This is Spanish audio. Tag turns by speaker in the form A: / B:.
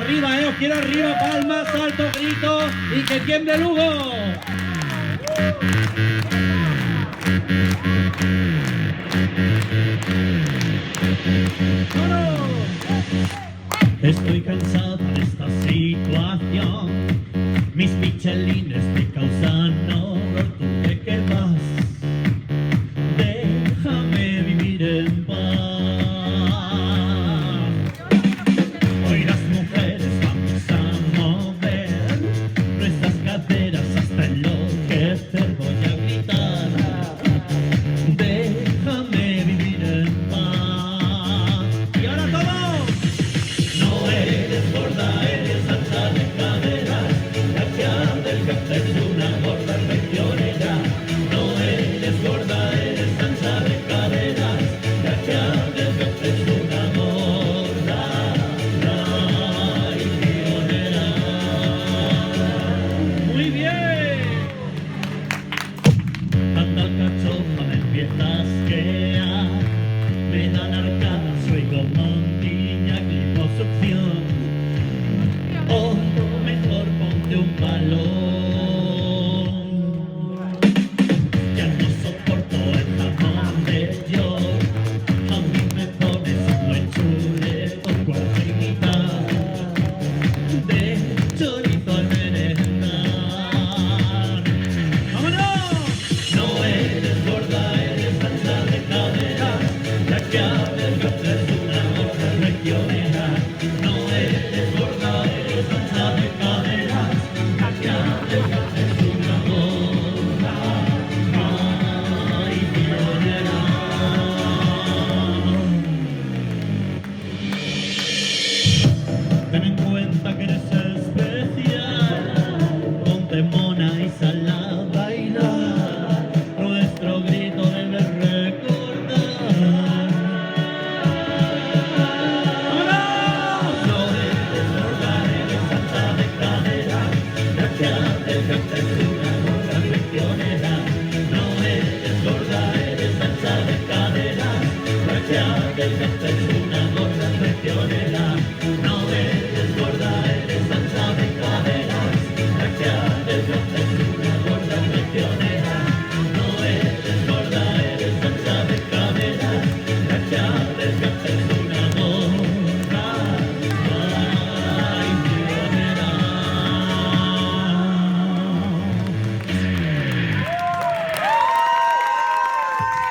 A: Arriba, os quiero arriba, palmas, alto, grito y que tiemble Lugo. ¡Vámonos!
B: Estoy cansado de esta situación. Mis michelines me causan horror. ¿Tú de qué vas? Déjame vivir en paz. Hoy las mujeres vamos a mover nuestras caderas hasta enloquecer. Voy a gritar. Déjame vivir en paz.
A: Y ahora todos.
B: No eres gorda, eres alta de caderas. La que habla el jefe es una gorda regionera. No eres gorda, eres alta de caderas. La que habla el jefe es una gorda regionera.
A: Muy bien.
B: Anda el cachofa, me empieza a asquear. Me dan arcadas, oigo montiña, liposucción. O mejor ponte un balón. Ya no soporto el jamón de York. A mí me pones un buen chuleta, un cuarto y mitad de chorizo al merendar.
A: ¡Vámonos!
B: No eres gorda, eres ancha de cadera. La que habla el gato es una gorda regionera. No eres gorda, eres ancha de cadera. La que habla el gato es una gorda regionera. Ten en cuenta que eres especial. Ponte mona y sal a bailar. Nuestro grito debes recordar.
A: ¡Vámonos!
B: No eres gorda, eres alta de cadera. La que hace el jefe es una gorda regionera. No eres gorda, eres alta de cadera. La que hace el jefe es una